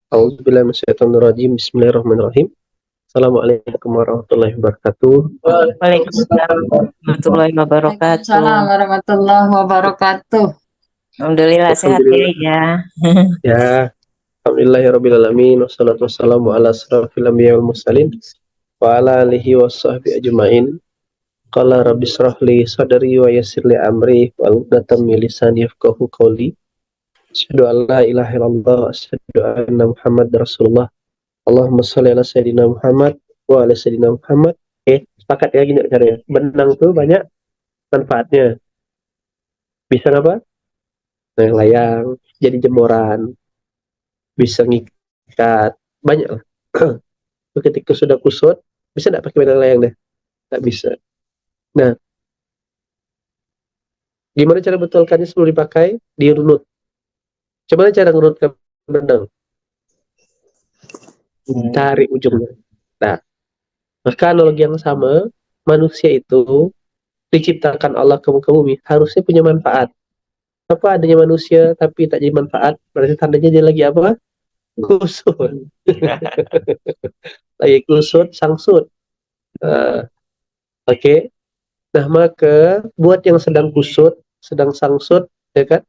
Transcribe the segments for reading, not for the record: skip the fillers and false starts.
A'udzubillahi minasyaitonirrajim. Bismillahirrahmanirrahim. Assalamualaikum warahmatullahi wabarakatuh. Waalaikumsalam warahmatullahi wabarakatuh. Waalaikumsalam warahmatullahi wabarakatuh. Alhamdulillah sehat ya, Alhamdulillah. ya. Ya, alhamdulillahirabbil alamin wassalatu wassalamu ala asrofil anbiya'i wal mursalin wa ala alihi washabbihi ajmain. Qala rabbi shrah li sadri wa yassir li amri wa hludatan min lisani yafqahu qawli. Asyhadu an la ilaha illallah wa asyhadu anna Muhammadar Rasulullah. Allahumma shalli ala sayyidina Muhammad wa ala sayyidina Muhammad. Sepakat ya gini caranya. Benang tuh banyak manfaatnya. Bisa apa? Layang, jadi jemuran, bisa ngikat, banyak lah. Ketika sudah kusut, bisa nggak pakai benang layang deh? Nggak bisa. Nah, gimana cara betulkannya sebelum dipakai? Dirunut. Coba cara ngerunutkan benang. Cari ujungnya. Nah, maka analogi yang sama, manusia itu diciptakan Allah ke muka bumi, harusnya punya manfaat. Apa adanya manusia tapi tak jadi manfaat, berarti tandanya dia lagi apa? Kusut. Lagi kusut, sangsut. Oke. Nah, maka buat yang sedang kusut, sedang sangsut, ya kan?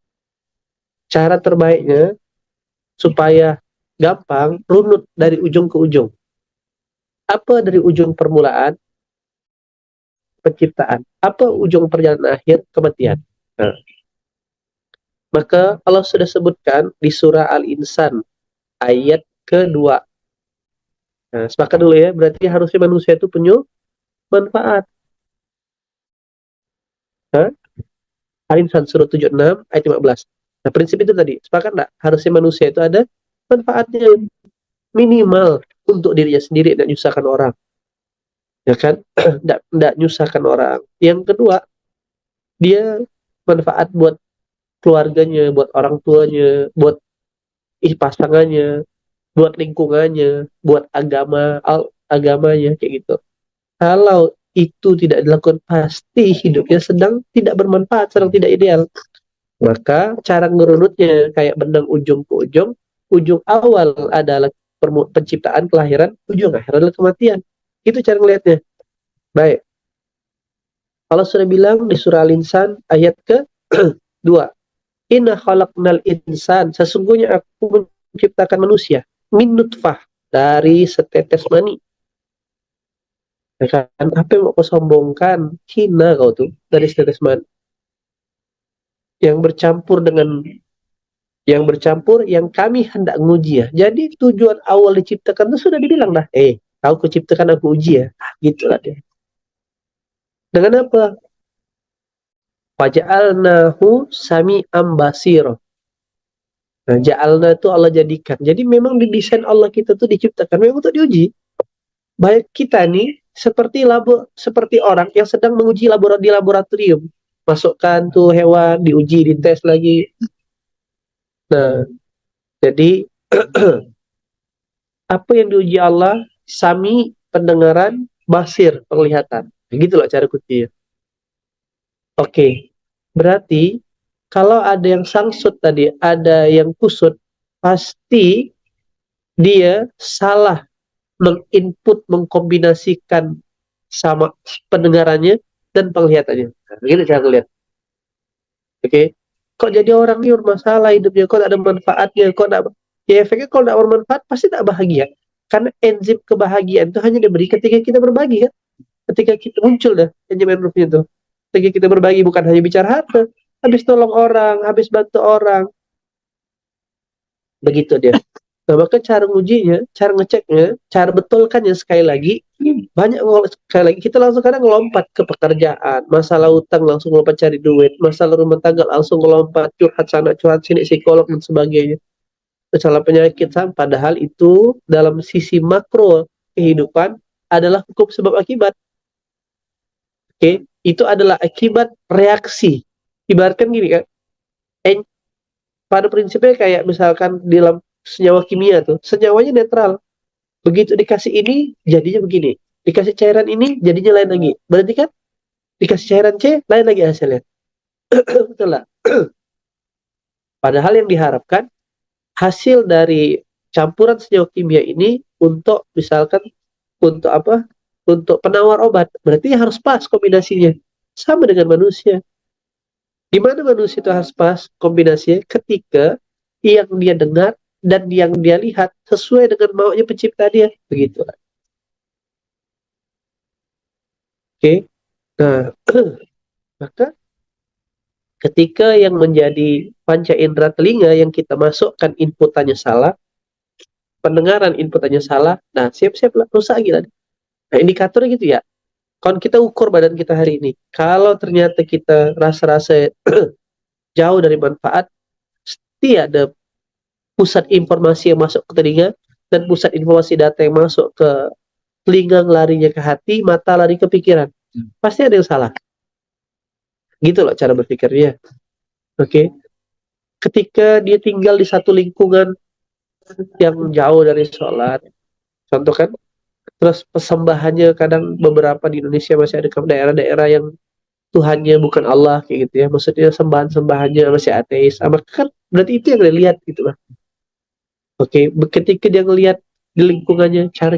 Cara terbaiknya supaya gampang, runut dari ujung ke ujung. Apa dari ujung permulaan? Penciptaan. Apa ujung perjalanan akhir? Kematian. Nah, maka Allah sudah sebutkan di surah Al-Insan ayat kedua. Nah, sepakat dulu ya, berarti harusnya manusia itu punya manfaat. Nah, Al-Insan surah 76 ayat 15. Nah, prinsip itu tadi, sepakat nggak? Harusnya manusia itu ada manfaatnya minimal untuk dirinya sendiri, tidak nyusahkan orang. Ya kan? Tidak nyusahkan orang. Yang kedua, dia manfaat buat keluarganya, buat orang tuanya, buat pasangannya, buat lingkungannya, buat agamanya, kayak gitu. Kalau itu tidak dilakukan, pasti hidupnya sedang tidak bermanfaat, sedang tidak ideal. Maka cara ngerunutnya kayak benang ujung ke ujung awal adalah penciptaan, kelahiran, ujung akhir adalah kematian. Itu cara ngelihatnya. Baik. Allah sudah bilang di surah Al-Insan ayat ke-2. Inna khalaqnal insan, sesungguhnya aku menciptakan manusia min nutfah, dari setetes mani. Ya kan? Apa yang mau kau sombongkan? Hina kau tuh, dari setetes mani. Yang bercampur yang kami hendak nguji ya. Jadi tujuan awal diciptakan itu sudah dibilang dah. Kau kuciptakan aku uji ya. Gitulah dia. Dengan apa? Faja'alnahu sami'an basira. Nah, ja'alna itu Allah jadikan. Jadi memang didesain Allah kita tuh diciptakan memang untuk diuji. Baik kita nih seperti orang yang sedang menguji di laboratorium. Masukkan tuh hewan, diuji, dites lagi. Nah, jadi apa yang diuji Allah? Sami, pendengaran, basir, penglihatan. Begitu loh cara kuncinya. Oke, berarti kalau ada yang sangsut tadi, ada yang kusut, pasti dia salah menginput, mengkombinasikan sama pendengarannya dan penglihatannya. Nah, begitu cara lihat. Oke, kok jadi orang ini bermasalah hidupnya, kok ada manfaatnya, kok tidak, ya efeknya kalau tidak bermanfaat pasti tidak bahagia. Karena enzim kebahagiaan itu hanya diberi ketika kita berbagi kan. Ketika kita muncul dah enzim endorfin itu. Ketika kita berbagi, bukan hanya bicara harta, habis tolong orang, habis bantu orang. Begitu dia. Nah, maka cara ngujinya, cara ngeceknya, cara betulkannya sekali lagi, banyak sekali lagi kita langsung kadang ngelompat ke pekerjaan, masalah utang langsung lompat cari duit, masalah rumah tangga langsung ngelompat curhat sana curhat sini, psikolog dan sebagainya, masalah penyakit, padahal itu dalam sisi makro kehidupan adalah hukum sebab akibat. Oke, itu adalah akibat reaksi. Ibaratkan gini kan, pada prinsipnya kayak misalkan di dalam senyawa kimia tuh, senyawanya netral. Begitu dikasih ini, jadinya begini. Dikasih cairan ini, jadinya lain lagi. Berarti kan, dikasih cairan C, lain lagi hasilnya. Betul lah. Padahal yang diharapkan, hasil dari campuran senyawa kimia ini untuk misalkan untuk apa? Untuk penawar obat. Berarti harus pas kombinasinya. Sama dengan manusia. Gimana manusia itu harus pas kombinasinya? Ketika yang dia dengar dan yang dia lihat sesuai dengan maunya pencipta dia. Begitu. Oke. Nah, maka ketika yang menjadi panca indera telinga yang kita masukkan inputannya salah, pendengaran inputannya salah, nah siap-siap rusak lagi. Nah, indikatornya gitu ya. Kalau kita ukur badan kita hari ini, kalau ternyata kita rasa-rasa jauh dari manfaat, pasti ada pusat informasi yang masuk ke telinga dan pusat informasi data yang masuk ke telinga larinya ke hati, mata lari ke pikiran. Pasti ada yang salah. Gitu loh cara berpikirnya. Oke. Ketika dia tinggal di satu lingkungan yang jauh dari sholat, contoh kan, terus persembahannya kadang beberapa di Indonesia masih ada ke daerah-daerah yang Tuhannya bukan Allah kayak gitu ya, maksudnya sembahan-sembahannya masih ateis, maka kan berarti itu yang dia lihat gitu kan. Oke, ketika dia ngelihat di lingkungannya cara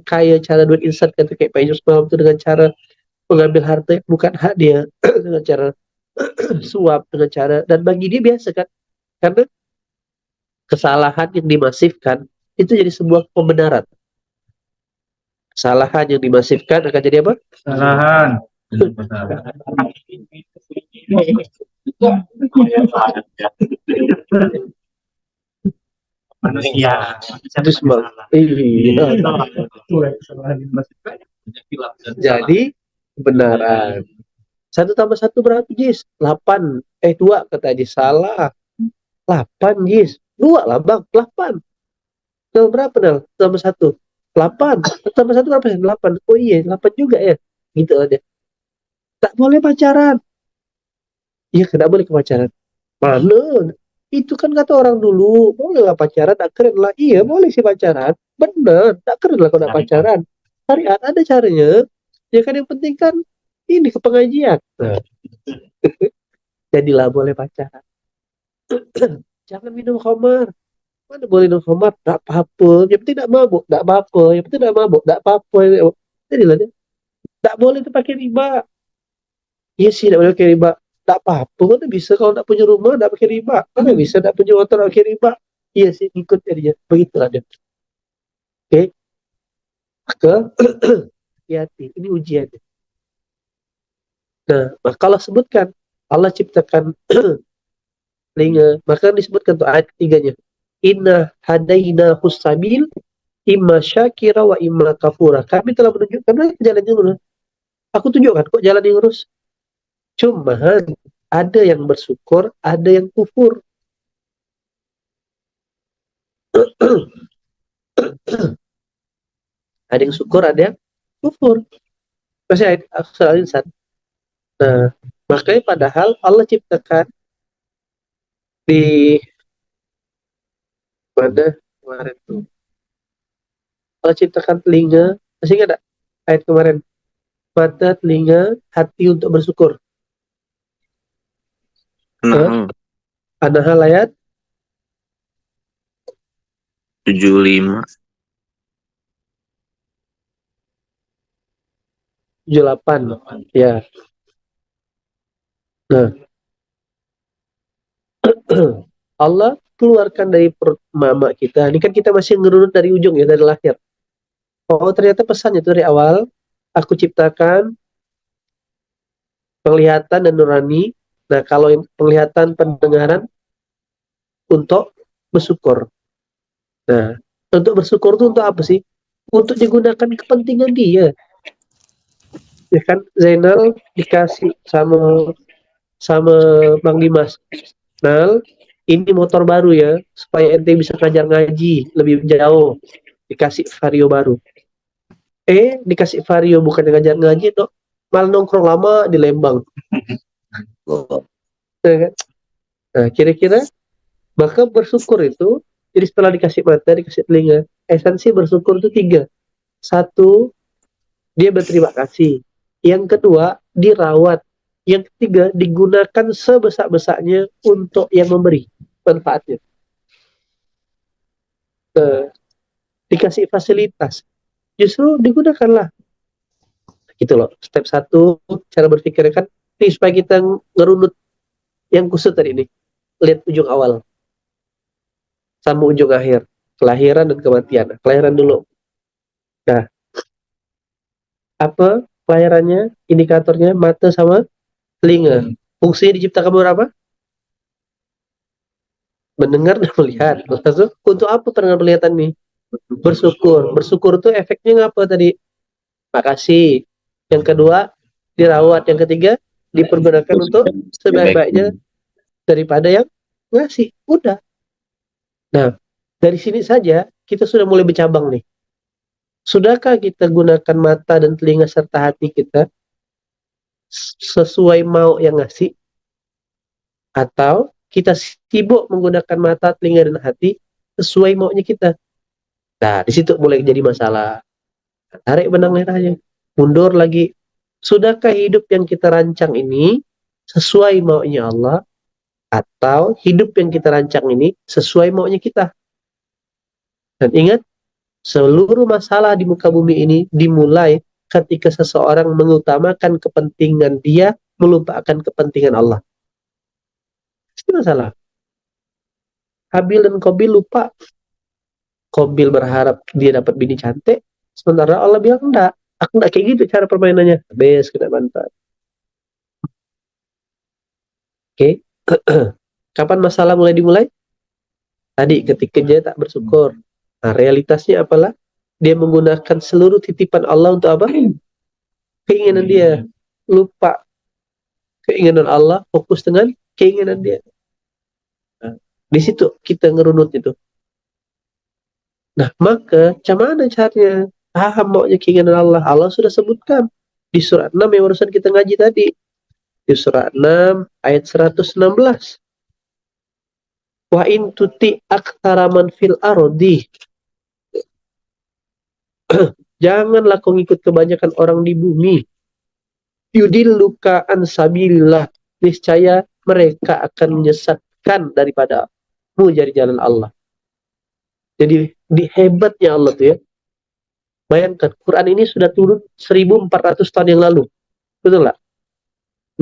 kaya, cara duit instan kata kayak Pak Yusuf itu dengan cara mengambil harta yang bukan hak dia dengan cara suap, dengan cara, dan bagi dia biasa kan, karena kesalahan yang dimasifkan itu jadi sebuah pembenaran. Kesalahan yang dimasifkan akan jadi apa? Kesalahan. Manusia. Itu semua. Iya. Jadi kebenaran. 1+1 berapa, Jis? 8. 2 kata Jis. Salah. 8, Jis. 2 lah, Bang. 8. Nol berapa, Nol? Tambah 1. 8. Tambah 1 berapa? 8. Oh iya, 8 juga ya. Gitu aja. Tak boleh pacaran. Iya, tidak boleh ke pacaran. Mana? Itu kan kata orang dulu, boleh lah pacaran, tak keren lah. Iya, boleh sih pacaran. Bener, tak keren lah kalau tak pacaran. Syariat ada caranya. Ya kan yang penting kan ini ke pengajian. Nah. Jadilah boleh pacaran. Jangan minum khamar. Mana boleh minum khamar? Tak apa-apa. Yang penting tak mabuk. Tak apa-apa. Yang penting tak mabuk. Tak apa-apa. Jadilah dia. Tak boleh tu pakai riba. Iya sih, tak boleh pakai riba. Tak apa-apa. Mana bisa kalau tak punya rumah, tak pakai riba. Mana bisa tak punya motor, tak pakai riba. Iya sih, ikut jadinya. Begitulah dia. Oke. Maka, hati-hati. Ini ujian. Nah, maka Allah sebutkan. Allah ciptakan telinga. Maka disebutkan tuh ayat ketiganya. Inna hadaina husabil imma syakira wa imma kafura. Kami telah menunjukkan jalan yang lurus. Aku tunjukkan kok jalan yang lurus. Cuman ada yang bersyukur, ada yang kufur. Ada yang syukur, ada yang kufur. Masih ayat Al Insan. Nah, makanya padahal Allah ciptakan di mana kemarin tuh? Allah ciptakan telinga, masih nggak ada ayat kemarin? Mata, telinga, hati untuk bersyukur. An-Nahl ayat 75. 78. Ya. Nah, Allah keluarkan dari perut mama kita. Ini kan kita masih ngerunut dari ujung ya, dari lahir. Oh, ternyata pesannya itu dari awal. Aku ciptakan penglihatan dan nurani. Nah, kalau yang penglihatan, pendengaran untuk bersyukur. Nah, untuk bersyukur itu untuk apa sih? Untuk digunakan kepentingan dia. Ya kan, Zainal dikasih sama Bang Dimas. Nah, ini motor baru ya, supaya ente bisa ngajar ngaji lebih jauh. Dikasih vario baru. Dikasih vario bukan ngajar ngaji, tuh malah nongkrong lama di Lembang. Nah, kira-kira maka bersyukur itu, jadi setelah dikasih mata, dikasih telinga, esensi bersyukur itu 3. 1, dia berterima kasih. Yang kedua, dirawat. Yang ketiga, digunakan sebesar-besarnya untuk yang memberi manfaatnya. dikasih fasilitas, justru digunakanlah. Gitu loh. Step 1 cara berpikirnya kan ini supaya kita ngerunut yang kusut tadi ini. Lihat ujung awal sama ujung akhir, kelahiran dan kematian. Kelahiran dulu. Nah, apa kelahirannya? Indikatornya mata sama telinga. Fungsinya diciptakan berapa? Mendengar dan melihat. Maksud, untuk apa pendengar penglihatan nih? Bersyukur. Bersyukur itu efeknya ngapa tadi? Makasih. Yang kedua, dirawat. Yang ketiga, dipergunakan untuk sebaik-baiknya daripada yang ngasih. Udah. Nah, dari sini saja kita sudah mulai bercabang nih. Sudahkah kita gunakan mata dan telinga serta hati kita sesuai mau yang ngasih? Atau kita sibuk menggunakan mata, telinga, dan hati sesuai maunya kita? Nah, di situ mulai jadi masalah. Tarik benang merahnya. Mundur lagi. Sudahkah hidup yang kita rancang ini sesuai maunya Allah? Atau hidup yang kita rancang ini sesuai maunya kita? Dan ingat, seluruh masalah di muka bumi ini dimulai ketika seseorang mengutamakan kepentingan dia, melupakan kepentingan Allah. Itu masalah. Habil dan Qabil lupa. Qabil berharap dia dapat bini cantik, sementara Allah bilang enggak. Aku enggak kayak gitu cara permainannya. Habis kena bantai. Oke. Kapan masalah mulai dimulai? Tadi ketika dia tak bersyukur. Nah, realitasnya apalah? Dia menggunakan seluruh titipan Allah untuk apa? Keinginan dia. Lupa keinginan Allah, fokus dengan keinginan dia. Nah, di situ kita ngerunut itu. Nah, maka macam mana caranya paham maunya keinginan Allah? Allah sudah sebutkan di surat 6 yang barusan kita ngaji tadi. Di surat 6 ayat 116. Wa in tuti aktsara man fil ardi. Janganlah kau ngikut kebanyakan orang di bumi. Yudilluka an sabilillah. Niscaya mereka akan menyesatkan daripadamu dari jalan Allah. Jadi di hebatnya Allah tuh ya. Bayangkan, Quran ini sudah turun 1400 tahun yang lalu. Betul nggak?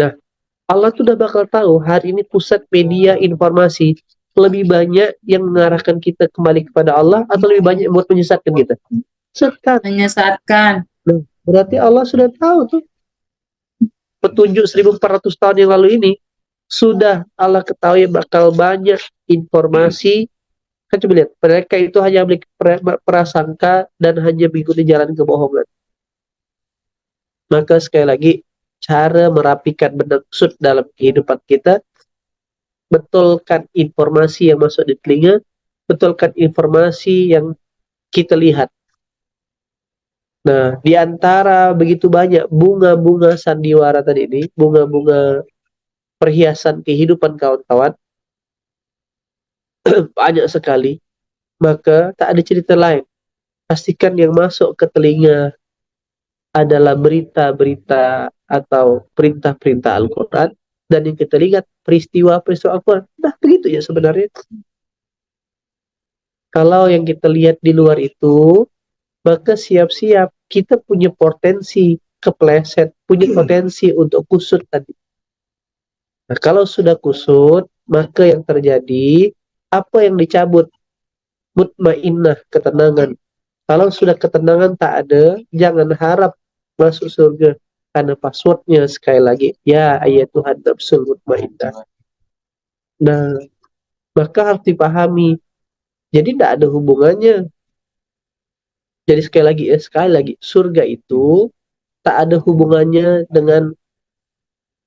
Nah, Allah tuh udah bakal tahu hari ini pusat media informasi lebih banyak yang mengarahkan kita kembali kepada Allah atau lebih banyak buat menyesatkan kita? Menyesatkan. Nah, berarti Allah sudah tahu tuh. Petunjuk 1400 tahun yang lalu ini sudah Allah ketahui bakal banyak informasi. Kan coba lihat, mereka itu hanya memiliki prasangka dan hanya mengikuti jalan kebohongan. Maka sekali lagi, cara merapikan benang kusut dalam kehidupan kita, betulkan informasi yang masuk di telinga, betulkan informasi yang kita lihat. Nah, di antara begitu banyak bunga-bunga sandiwara tadi ini, bunga-bunga perhiasan kehidupan kawan-kawan, banyak sekali, maka tak ada cerita lain. Pastikan yang masuk ke telinga adalah berita-berita atau perintah-perintah Al-Quran, dan yang kita lihat peristiwa-peristiwa Al-Quran. Nah, begitu ya sebenarnya. Kalau yang kita lihat di luar itu, maka siap-siap kita punya potensi kepleset, punya potensi untuk kusut tadi. Nah, kalau sudah kusut, maka yang terjadi, apa yang dicabut? Mutmainnah, ketenangan. Kalau sudah ketenangan tak ada, jangan harap masuk surga. Karena passwordnya sekali lagi, ya ayatuhan nafsul mutmainnah. Nah, maka harus dipahami. Jadi tidak ada hubungannya. Jadi sekali lagi, surga itu tak ada hubungannya dengan,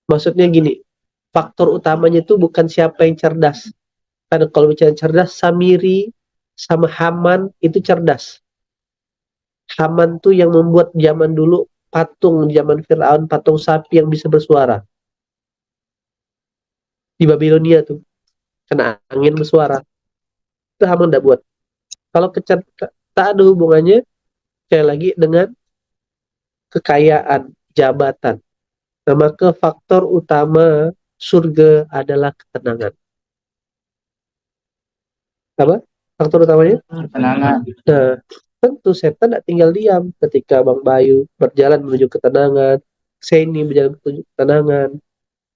maksudnya gini, faktor utamanya itu bukan siapa yang cerdas. Karena kalau bicara cerdas, Samiri sama Haman itu cerdas. Haman tuh yang membuat zaman dulu patung zaman Firaun, patung sapi yang bisa bersuara. Di Babilonia tuh, kena angin bersuara. Itu Haman udah buat. Kalau tak ada hubungannya sekali lagi dengan kekayaan, jabatan. Nah, maka faktor utama surga adalah ketenangan. Apa? Faktor utamanya? Ketenangan. Nah, tentu setan tidak tinggal diam ketika Bang Bayu berjalan menuju ketenangan, Seni berjalan menuju ketenangan,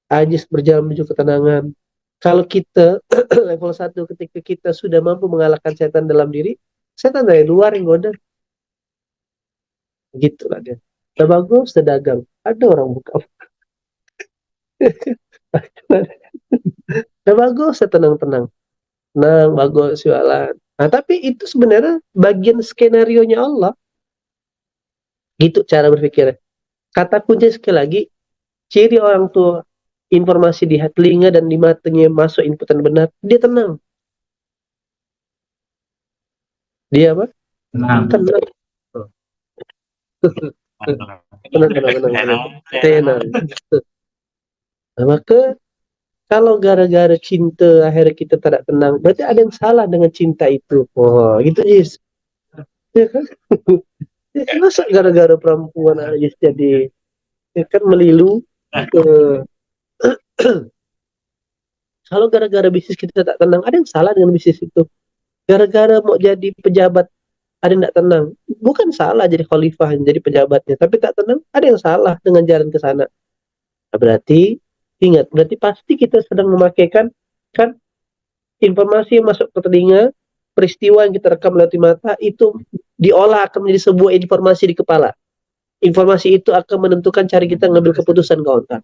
Ajis berjalan menuju ketenangan. Kalau kita level 1 ketika kita sudah mampu mengalahkan setan dalam diri, setan dari luar yang goda. Gitulah dia. Udah bagus, udah dagang. Ada orang buka. Udah bagus, udah tenang-tenang. Nah, bagus jualan. Nah, tapi itu sebenarnya bagian skenario-nya Allah. Gitu cara berpikirnya. Kata kunci sekali lagi, ciri orang tua informasi di telinga dan di matanya masuk inputan benar, dia tenang. Dia apa? Tenang. Tenang. Tenang. Nah, maka kalau gara-gara cinta akhirnya kita tidak tenang, berarti ada yang salah dengan cinta itu. Oh, gitu Jis. Ya kan? Ya, masa gara-gara perempuan aja jadi ya kan melilu. Kalau gara-gara bisnis kita tak tenang, ada yang salah dengan bisnis itu. Gara-gara mau jadi pejabat, ada yang tak tenang. Bukan salah jadi khalifah, jadi pejabatnya, tapi tak tenang, ada yang salah dengan jalan ke sana. Nah, berarti ingat, berarti pasti kita sedang memakaikan kan informasi yang masuk ke telinga, peristiwa yang kita rekam melalui mata itu diolah akan menjadi sebuah informasi di kepala. Informasi itu akan menentukan cara kita mengambil keputusan kawan.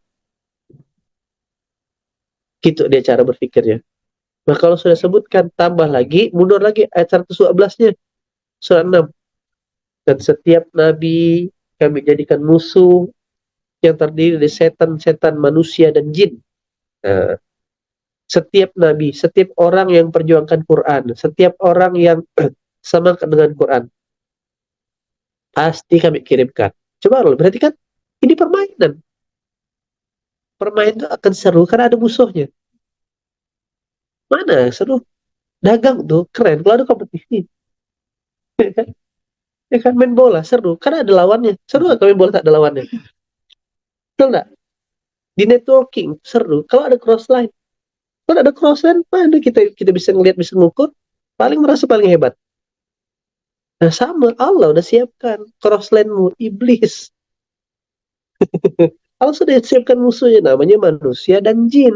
Gitu dia cara berpikirnya. Nah, kalau sudah sebutkan, tambah lagi, mundur lagi ayat 112-nya, surat 6. Dan setiap nabi kami jadikan musuh yang terdiri dari setan-setan manusia dan jin. Nah, setiap nabi, setiap orang yang perjuangkan Quran, setiap orang yang semangat dengan Quran, pasti kami kirimkan. Coba lo berarti kan ini permainan. Permainan itu akan seru karena ada musuhnya. Mana seru? Dagang tuh keren kalau ada kompetisi. Ya kan main bola seru karena ada lawannya. Seru nggak kalau main bola tak ada lawannya? Betul nggak? Di networking seru kalau ada cross line. Kalau ada cross line, mana kita bisa ngelihat, bisa ngukur, paling merasa paling hebat. Nah sama Allah udah siapkan cross line-mu iblis. Allah sudah siapkan musuhnya namanya manusia dan jin.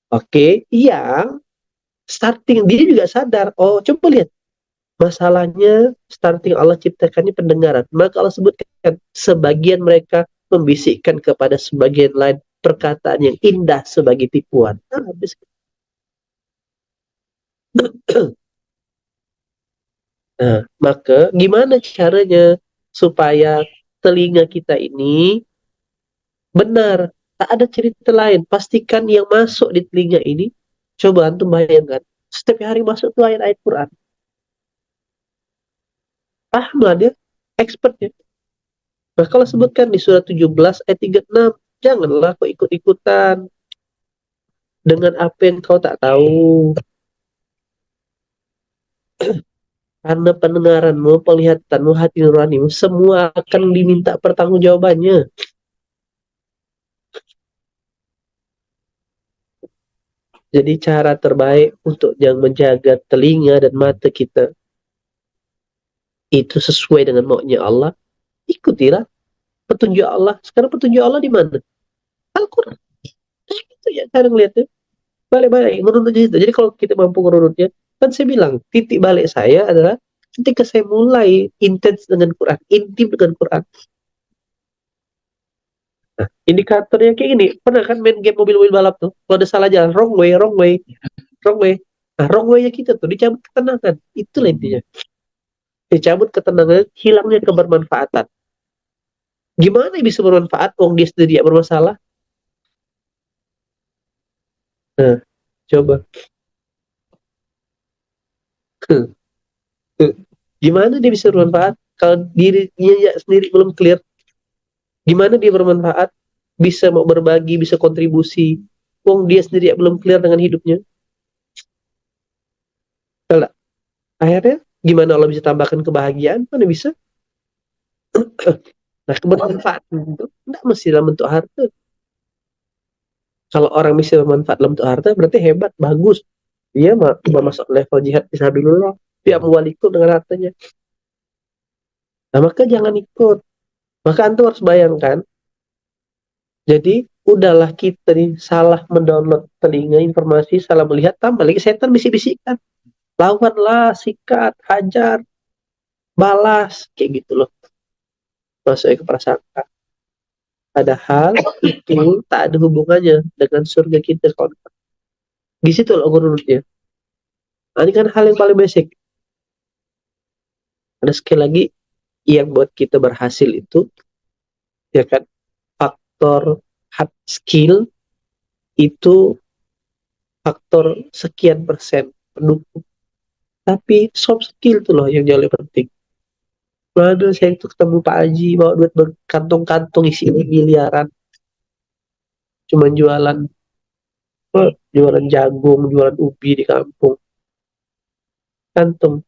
Oke, yang starting dia juga sadar. Oh, coba lihat. Masalahnya starting Allah ciptakannya pendengaran. Maka Allah sebutkan sebagian mereka membisikkan kepada sebagian lain perkataan yang indah sebagai tipuan. Nah, habis. Nah, maka gimana caranya supaya telinga kita ini benar? Tak ada cerita lain. Pastikan yang masuk di telinga ini, coba antum bayangkan. Setiap hari masuk tuh ayat-ayat Quran. Paham lah dia, expertnya. Nah, kalau sebutkan di surat 17 ayat 36, janganlah kau ikut-ikutan dengan apa yang kau tak tahu. Karena pendengaranmu, penglihatanmu, hati nuranimu, semua akan diminta pertanggungjawabannya. Jadi cara terbaik untuk yang menjaga telinga dan mata kita itu sesuai dengan maunya Allah. Ikutilah petunjuk Allah. Sekarang petunjuk Allah di mana? Al-Quran. Itu ya cara ngeliatnya. Balik-balik, menurut itu. Jadi kalau kita mampu menurutnya, kan saya bilang, titik balik saya adalah ketika saya mulai intens dengan Quran, intim dengan Quran. Nah, indikatornya kayak gini. Pernah kan main game mobil-mobil balap tuh? Kalau ada salah jalan, wrong way, wrong way, wrong way. Nah, wrong way-nya kita tuh dicabut ketenangan. Itulah intinya. Dicabut ketenangan, hilangnya kebermanfaatan. Gimana bisa bermanfaat? Dia sendiri bermasalah. Nah, coba. Gimana dia bisa bermanfaat kalau dirinya sendiri belum clear? Gimana dia bermanfaat? Bisa mau berbagi, bisa kontribusi. Dia sendiri belum clear dengan hidupnya. Kalau akhirnya gimana Allah bisa tambahkan kebahagiaan? Mana bisa? Nah, kebermanfaatan itu tidak mesti dalam bentuk harta. Kalau orang bisa bermanfaat dalam bentuk harta, berarti hebat, bagus. Dia udah masuk level jihad fisabilillah, dia waliku dengan hartanya. Nah, maka jangan ikut. Maka antum harus bayangkan, jadi udahlah kita nih salah mendownload telinga informasi, salah melihat, tambah lagi setan bisik-bisikkan. Lawanlah, sikat, hajar, balas, kayak gitu loh. Masuk ke prasangka. Padahal itu tak ada hubungannya dengan surga kita, kawan. Di situ loh urutnya. Nah, ini kan hal yang paling basic. Ada sekali lagi yang buat kita berhasil itu, ya kan, faktor hard skill itu faktor sekian persen pendukung. Tapi soft skill itu loh yang jauh lebih penting. Mana saya itu ketemu Pak Haji bawa duit berkantong-kantong isi miliaran, cuma jualan jagung, jualan ubi di kampung. Kantung.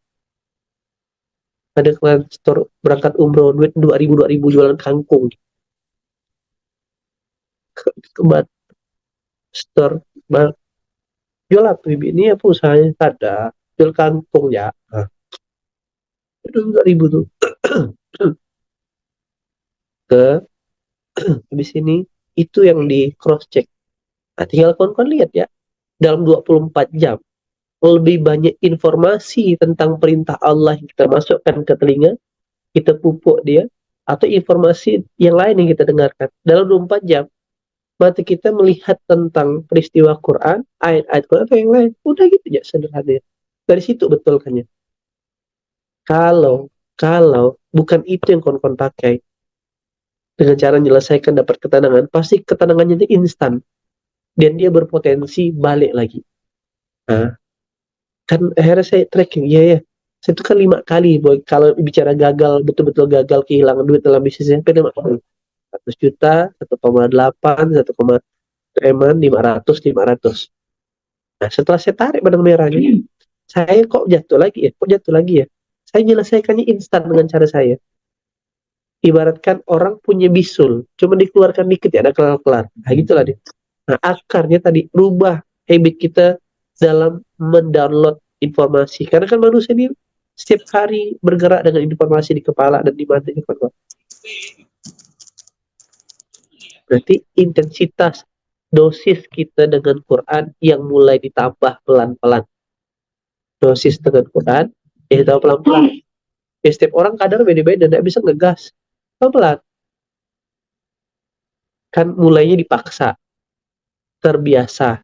Ada kemarin store berangkat umroh duit 2.000 jualan kangkung. Kebat store jual apa ibu ini apa usahanya ada jual kangkung ya. Nah, itu 2.000 tuh ke habis ini itu yang di cross check. Nah, tinggal kawan-kawan lihat ya, dalam 24 jam lebih banyak informasi tentang perintah Allah yang kita masukkan ke telinga, kita pupuk dia, atau informasi yang lain yang kita dengarkan. Dalam 24 jam, mata kita melihat tentang peristiwa Quran, ayat-ayat Quran atau yang lain. Udah gitu aja sederhana. Dari situ betulkannya. Kalau bukan itu yang kawan-kawan pakai, dengan cara menyelesaikan dapat ketenangan, pasti ketenangannya itu instan. Dan dia berpotensi balik lagi. Nah, kan akhirnya saya tracking, ya. Saya itu kan 5 kali, boy. Kalau bicara gagal, betul-betul gagal kehilangan duit dalam bisnisnya, sampai 5 kali. 100 juta, 1,8, 500. Nah, setelah saya tarik benang merahnya, saya kok jatuh lagi ya. Saya menyelesaikannya instan dengan cara saya. Ibaratkan orang punya bisul, cuma dikeluarkan dikit ya, ada kelar-kelar. Nah, gitulah dia. Nah, akarnya tadi, rubah habit kita dalam mendownload informasi. Karena kan manusia ini setiap hari bergerak dengan informasi di kepala dan di matanya. Berarti intensitas dosis kita dengan Quran yang mulai ditambah pelan-pelan. Dosis dengan Quran yang ditambah pelan-pelan. Ya, setiap orang kadar beda-beda, tidak bisa ngegas. Pelan-pelan. Kan mulainya dipaksa, terbiasa,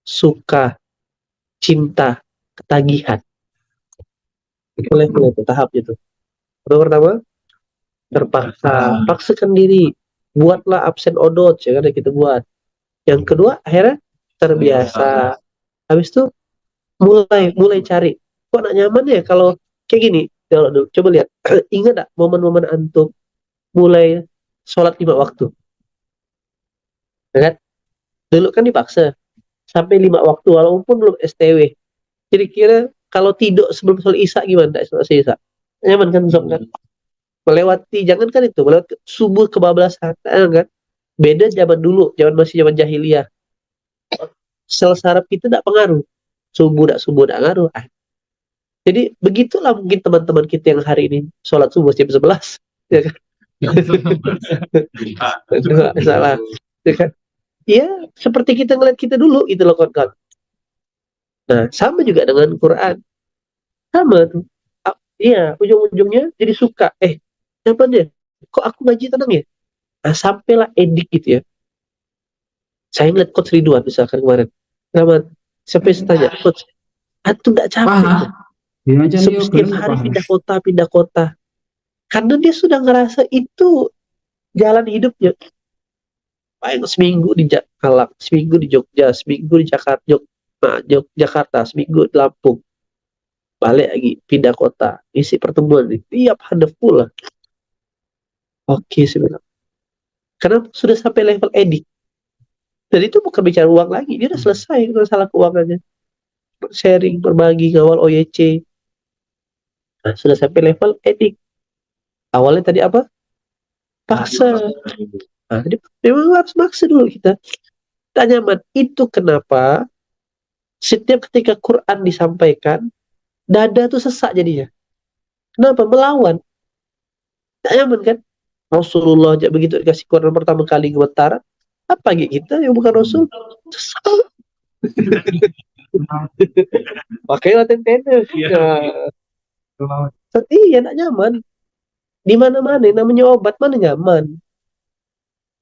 suka, cinta, ketagihan. Mulai itu tahapnya tuh. Pertama, terpaksa, paksakan diri, buatlah absen odot, ya kan kita buat. Yang kedua, akhirnya terbiasa. Habis itu mulai cari. Kok nak nyaman ya kalau kayak gini? Coba lihat, ingat gak momen-momen antum mulai sholat 5 waktu? Ya kan? Dulu kan dipaksa sampai 5 waktu walaupun belum STW. Jadi kira kalau tidur sebelum sholat isya gimana? Tak sholat isya. Nyaman kan sob kan? Melewati, jangan kan itu, melewati subuh kebablasan kan? Beda zaman dulu, masih zaman jahiliyah. Sel saraf kita tidak pengaruh. Subuh tidak ngaruh. Jadi begitulah mungkin teman-teman kita yang hari ini sholat subuh jam 11. Ya kan? Salah. Ya kan? Ya, seperti kita ngeliat kita dulu, itu loh kawan-kawan. Nah, sama juga dengan Quran. Sama tuh. Iya, ujung-ujungnya jadi suka. Kenapa deh? Kok aku ngaji tenang ya? Nah, sampailah edik gitu ya. Saya ngeliat Coach Ridwan misalkan kemarin. Kenapa? Sampai saya tanya, Coach, antum gak capek? Setiap hari pindah kota. Karena dia sudah ngerasa itu jalan hidupnya. Paling seminggu di Malang, seminggu di Jogja, seminggu di Jakarta, seminggu di Lampung. Balik lagi, pindah kota. Isi pertemuan nih. Tiap hadap pula. Oke, saya bilang. Karena sudah sampai level edik. Dan itu bukan bicara uang lagi. Dia udah selesai masalah keuangannya. Sharing, berbagi, ngawal OYC. Nah, sudah sampai level edik. Awalnya tadi apa? Paksa. Nah, jadi memang harus maksa dulu kita. Tak nyaman. Itu kenapa Setiap ketika Quran disampaikan, dada tuh sesak jadinya. Kenapa? Melawan. Tak nyaman kan? Rasulullah aja begitu dikasih Quran pertama kali gemetar. Apa kita yang bukan Rasul? Sesak. Pakailah tentena. Iya, tak nyaman. Di mana-mana namanya obat mana nyaman.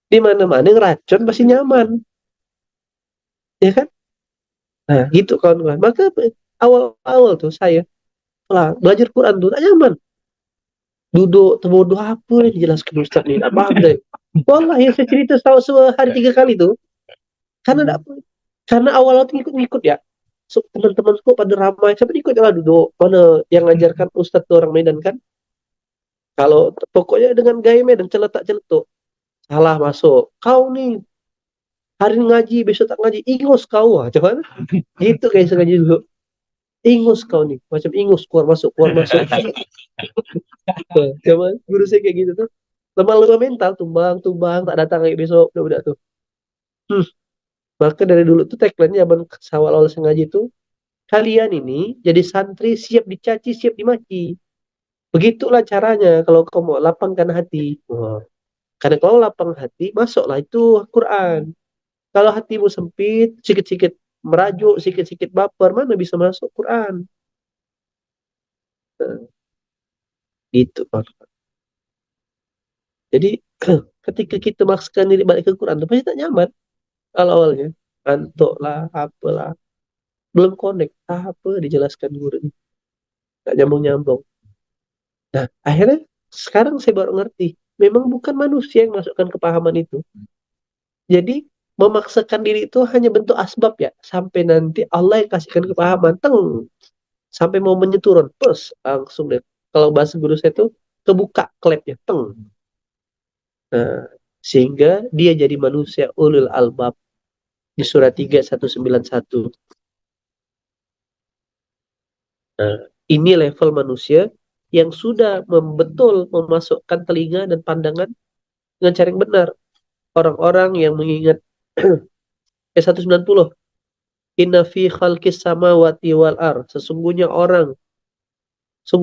Di mana-mana racun pasti nyaman. Ya kan? Nah, gitu kawan-kawan. Maka awal-awal tuh saya belajar Quran tuh tak nyaman. Duduk terbodoh apa yang dijelaskan Ustaz ni, tak paham deh. Wallahi yang saya cerita sehari 3 kali tuh karena karena awal-awal tuh ngikut-ngikut ya. So, teman-temanku pada ramai, siapa ikut lah duduk. Mana yang ngajarkan Ustaz tuh orang Medan kan? Kalau pokoknya dengan gaya Medan celetak-celetuk. Salah masuk. Kau nih hari ini ngaji, besok tak ngaji. Ingus kau. Coba. Gitu kayak sengaja dulu. Ingus kau nih. Macam ingus keluar masuk, keluar masuk. Coba guru saya kayak gitu tuh. Lemah-lemah mental, tumbang, tak datang lagi besok. Udah tuh. Maka dari dulu tuh tagline-nya abang awal-awal sengaja itu, kalian ini jadi santri siap dicaci, siap dimaki. Begitulah caranya kalau kau mau lapangkan hati. Wah. Karena kalau lapang hati, masuklah itu Quran. Kalau hatimu sempit, sikit-sikit merajuk, sikit-sikit baper, mana bisa masuk Quran? Nah, gitu, Pak. Jadi, ketika kita maksakan diri balik ke Quran, pasti tak nyaman. Kalau awalnya, antuk lah, apalah. Belum connect, apa dijelaskan guru ini. Tak nyambung-nyambung. Nah, akhirnya, sekarang saya baru ngerti. Memang bukan manusia yang masukkan kepahaman itu. Jadi, memaksakan diri itu hanya bentuk asbab ya. Sampai nanti Allah yang kasihkan kepahaman. Sampai momennya turun. Plus, langsung deh. Kalau bahasa guru saya itu, kebuka klepnya. Nah, sehingga dia jadi manusia ulul albab. Di surat 3, 191. Nah, ini level manusia yang sudah betul memasukkan telinga dan pandangan dengan cara yang benar. Orang-orang yang mengingat 190. Inna fi khalqis samawati wal ar. Sungguh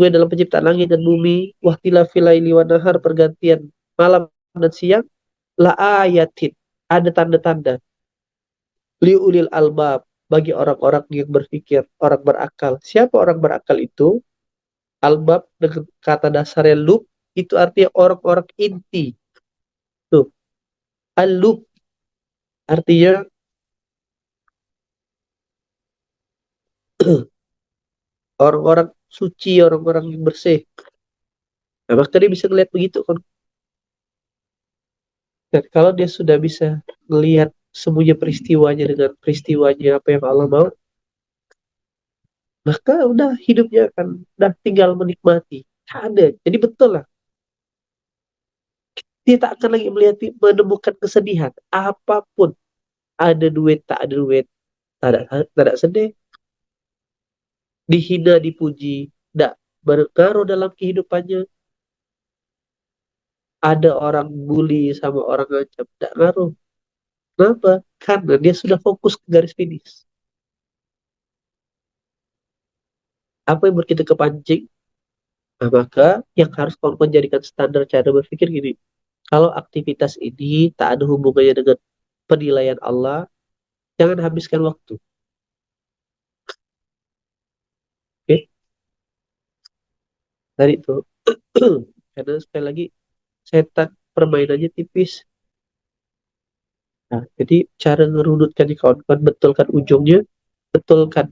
dalam penciptaan langit dan bumi, wahtilafil laili wan nahar, pergantian malam dan siang, la ayatin, ada tanda-tanda. Liulil albab, bagi orang-orang yang berpikir, orang berakal. Siapa orang berakal itu? Albab dengan kata dasarnya lub, itu artinya orang-orang inti. Tuh, al-lub artinya orang-orang suci, orang-orang yang bersih. Nah, maka dia bisa ngeliat begitu kan. Dan kalau dia sudah bisa melihat semuanya peristiwanya dengan peristiwanya apa yang Allah mau, maka udah hidupnya akan udah tinggal menikmati. Ada. Jadi betul lah. Dia tak akan lagi menemukan kesedihan. Apapun. Ada duit, tak ada duit. Tak ada sedih. Dihina, dipuji. Tak berpengaruh dalam kehidupannya. Ada orang bully sama orang ngacam. Tak ngaruh. Kenapa? Karena dia sudah fokus ke garis finish. Apa yang kita kepancing? Nah, maka yang harus kawan-kawan jadikan standar cara berpikir gini. Kalau aktivitas ini tak ada hubungannya dengan penilaian Allah, jangan habiskan waktu. Oke? Tadi itu. Karena sekali lagi, setan permainannya tipis. Nah, jadi cara ngerudutkan kawan-kawan, betulkan ujungnya, betulkan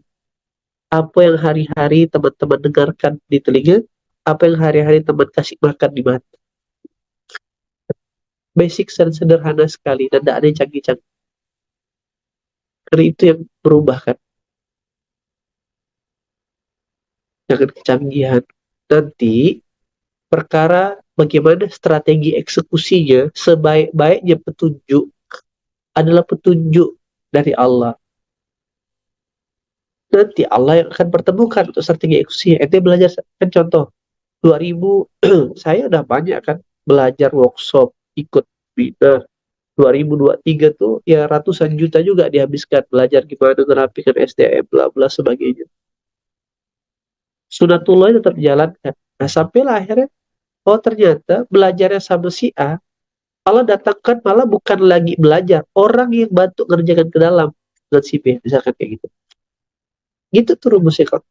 apa yang hari-hari teman-teman dengarkan di telinga, apa yang hari-hari teman kasih makan di mata. Basic dan sederhana sekali, dan tidak ada yang canggih-canggih. Karena itu yang berubah kan. Jangan kecanggihan. Nanti perkara bagaimana strategi eksekusinya, sebaik-baiknya petunjuk adalah petunjuk dari Allah. Nanti Allah yang akan pertemukan untuk strategi eksekusi. Ente belajar kan, contoh 2000 saya udah banyak kan belajar workshop, ikut webinar, 2023 tuh ya ratusan juta juga dihabiskan belajar gimana merapikan SDM bla bla sebagainya. Sunatullah tetap dijalankan. Nah, sampailah akhirnya oh ternyata belajarnya sama si A, Allah datangkan malah bukan lagi belajar, orang yang bantu ngerjakan ke dalam dengan si B, misalkan kayak gitu. Gitu tuh rumusnya kok.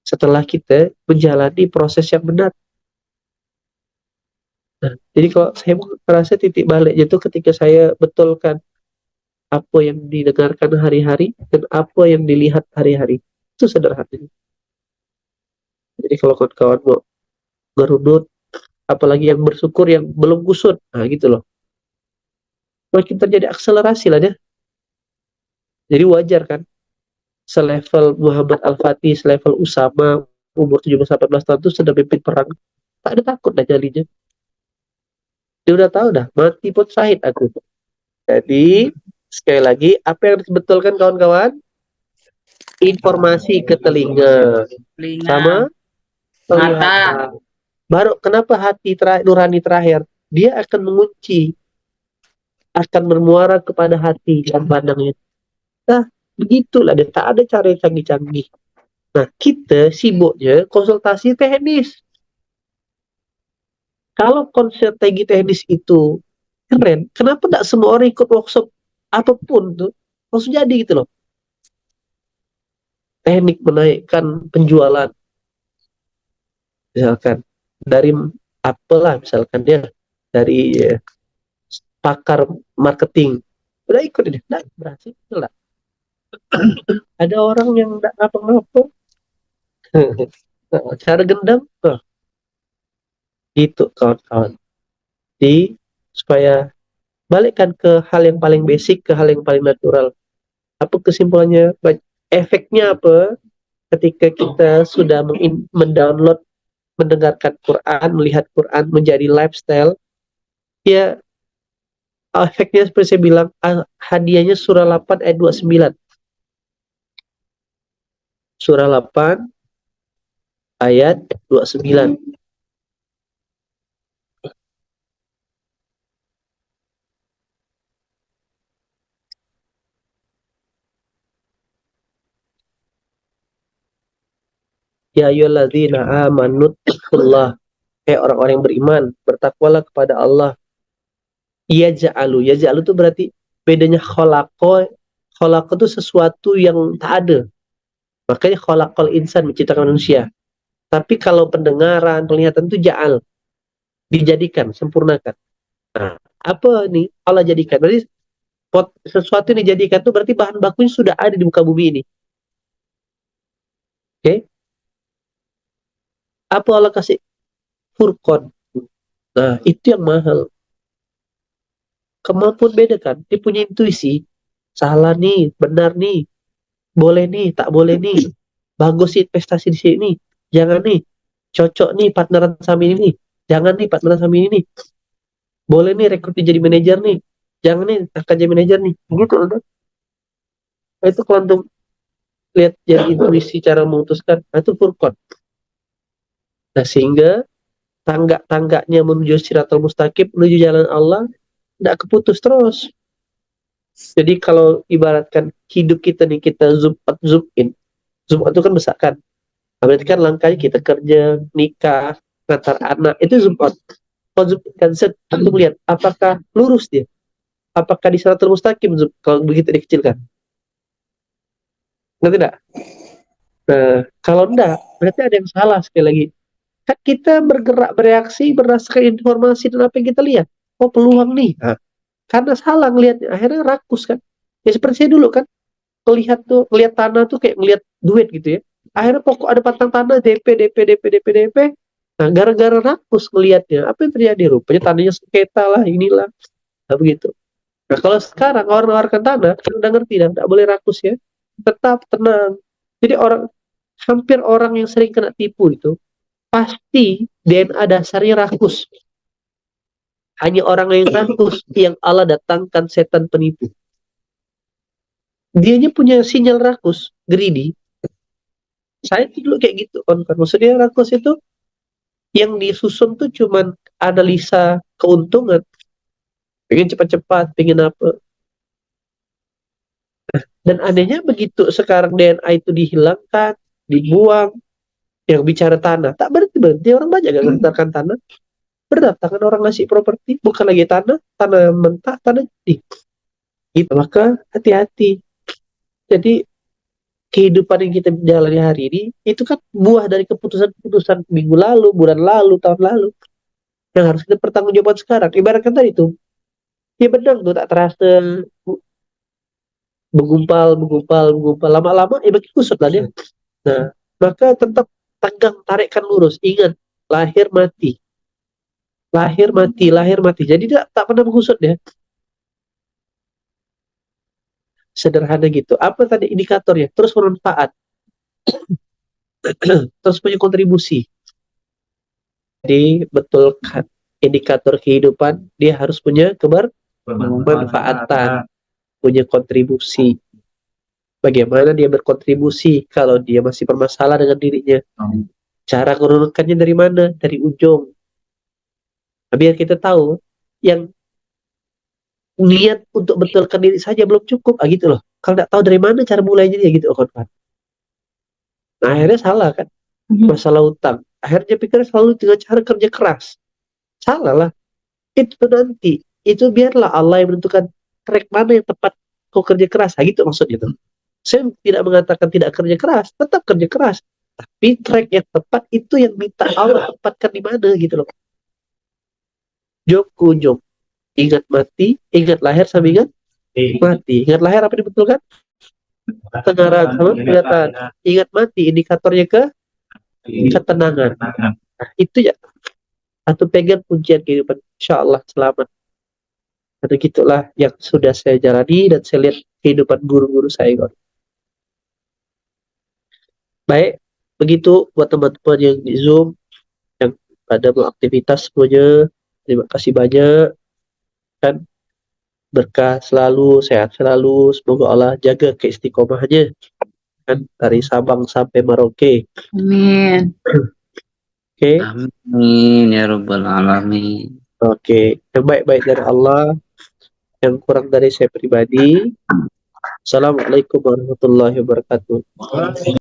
Setelah kita menjalani proses yang benar. Nah, jadi kalau saya merasa titik baliknya itu ketika saya betulkan apa yang didengarkan hari-hari dan apa yang dilihat hari-hari. Itu sederhananya. Jadi kalau kawan-kawan mau ngerunut, apalagi yang bersyukur yang belum kusut, nah gitu loh. Makin terjadi akselerasi lah ya. Jadi wajar kan, selevel Muhammad Al-Fatih, selevel Usama, umur 17-18 tahun itu sudah memimpin perang. Tak ada takut dah jalinya. Dia udah tahu dah, mati pun syahid aku. Jadi, sekali lagi, apa yang harus dibetulkan kawan-kawan? Informasi ke telinga. Telinga, Sama penglihatan. Baru kenapa hati nurani terakhir? Dia akan mengunci, akan bermuara kepada hati dan pandangnya. Nah, begitulah dia. Tak ada cara yang canggih-canggih. Nah, kita sibuknya konsultasi teknis. Kalau konsultasi teknis itu keren, kenapa tidak semua orang ikut workshop apapun tuh langsung jadi gitu loh. Teknik menaikkan penjualan, misalkan dari apalah, misalkan dia dari pakar marketing, udah ikut ini, nah berhasil lah. Ada orang yang tidak ngapa-ngapa, cara gendam, itu kawan-kawan. Jadi supaya balikkan ke hal yang paling basic, ke hal yang paling natural. Apa kesimpulannya? Efeknya apa ketika kita sudah mendownload, mendengarkan Quran, melihat Quran menjadi lifestyle? Ya, efeknya seperti saya bilang, hadiahnya surah 8 ayat 29. Surah 8 ayat 29. Ya ayyuhalladzina amanu taqullaha, orang-orang yang beriman, bertakwalah kepada Allah. Yaj'alu itu berarti bedanya khalaqo itu sesuatu yang tak ada. Makanya khalaqal insan, menciptakan manusia. Tapi kalau pendengaran, penglihatan itu ja'al, dijadikan, sempurnakan. Nah, apa nih Allah jadikan? Berarti sesuatu yang dijadikan itu berarti bahan bakunya sudah ada di muka bumi ini. Oke? Okay? Apa Allah kasih? Furqan. Nah, itu yang mahal. Kemampuan beda kan? Dia punya intuisi. Salah nih, benar nih. Boleh nih, tak boleh nih. Bagus sih investasi di sini. Jangan nih. Cocok nih partneran sama ini nih. Jangan nih partneran sama ini nih. Boleh nih rekrut jadi manajer nih. Jangan nih akan jadi manajer nih. Gitu loh. Nah, itu kalau untuk lihat jadi intuisi cara memutuskan, nah, itu furqan. Nah, sehingga tangga-tangganya menuju Siratal Mustaqim, menuju jalan Allah, tidak keputus terus. Jadi kalau ibaratkan hidup kita nih, kita zoom out, zoom in. Zoom out itu kan besar kan. Berarti kan langkahnya kita kerja, nikah, ngantar anak, itu zoom out. Kalau zoom in kan set, untuk melihat apakah lurus dia. Apakah di Siratal Mustaqim kalau begitu dikecilkan. Ngerti tidak? Nah, kalau enggak, berarti ada yang salah sekali lagi. Kan kita bergerak, bereaksi berdasarkan informasi dan apa yang kita lihat. Oh, peluang nih. Nah, karena salah ngelihatnya, akhirnya rakus kan. Ya seperti saya dulu kan, ngelihat tanah tuh kayak ngelihat duit gitu ya. Akhirnya pokok ada batang tanah, DP. Nah, gara-gara rakus ngelihatnya, apa yang terjadi? Rupanya tanahnya sengketa lah, inilah. Nah, begitu. Nah, kalau sekarang orang menawarkan tanah, kan udah ngerti dan tidak boleh rakus ya. Tetap tenang. Jadi hampir orang yang sering kena tipu itu, pasti DNA dasarnya rakus. Hanya orang yang rakus yang Allah datangkan setan penipu. Dianya punya sinyal rakus, greedy. Saya dulu kayak gitu kan. Maksudnya rakus itu yang disusun tuh cuman analisa keuntungan. pengen cepat-cepat, pengen apa. Dan anehnya begitu sekarang DNA itu dihilangkan, dibuang, yang bicara tanah, tak berhenti orang banyak gak menghantarkan tanah, berdatangan orang ngasih properti, bukan lagi tanah mentah, tanah jadi. Gitu. Maka hati-hati. Jadi kehidupan yang kita jalani hari ini itu kan buah dari keputusan-keputusan minggu lalu, bulan lalu, tahun lalu, yang harus kita pertanggungjawabkan sekarang. Ibaratkan tadi itu, ya benang tuh tak terasa menggumpal, lama-lama ya makin kusut lah dia. Nah, maka tetap tegang, tarikkan lurus. Ingat, lahir mati. Lahir mati, lahir mati. Jadi tak pernah menghusut ya. Sederhana gitu. Apa tadi indikatornya? Terus bermanfaat. Terus punya kontribusi. Jadi betulkan indikator kehidupan, dia harus punya kebermanfaatan, punya kontribusi. Bagaimana dia berkontribusi kalau dia masih bermasalah dengan dirinya? Cara menurunkannya dari mana? Dari ujung. Biar kita tahu, yang niat untuk betulkan diri saja belum cukup, gitu loh. Kalau nggak tahu dari mana cara mulainya dia gitu, kawan. Nah, akhirnya salah kan? Masalah utang. Akhirnya pikir selalu dengan cara kerja keras. Salah lah. Itu nanti. Itu biarlah Allah yang menentukan track mana yang tepat kau kerja keras. Nah, gitu maksudnya tuh. Saya tidak mengatakan tidak kerja keras. Tetap kerja keras. Tapi track yang tepat itu yang minta Allah tempatkan di mana gitu loh. Jok. Ingat mati, ingat lahir sama ingat mati. Ingat lahir apa dibetulkan? Tengaran sama ingatan. Ingat mati indikatornya ke ketenangan. Nah, itu ya. Atau pegang kuncian kehidupan. Insya Allah selamat. Atau gitulah yang sudah saya jalani dan saya lihat kehidupan guru-guru saya. Baik, begitu buat teman-teman yang di Zoom, yang pada mau aktivitas semuanya. Terima kasih banyak. Dan berkah selalu, sehat selalu. Semoga Allah jaga keistiqomahnya. Kan dari Sabang sampai Merauke. Amin. Oke. Amin ya rabbal alamin. Oke. Yang baik-baik dari Allah, yang kurang dari saya pribadi. Assalamualaikum warahmatullahi wabarakatuh.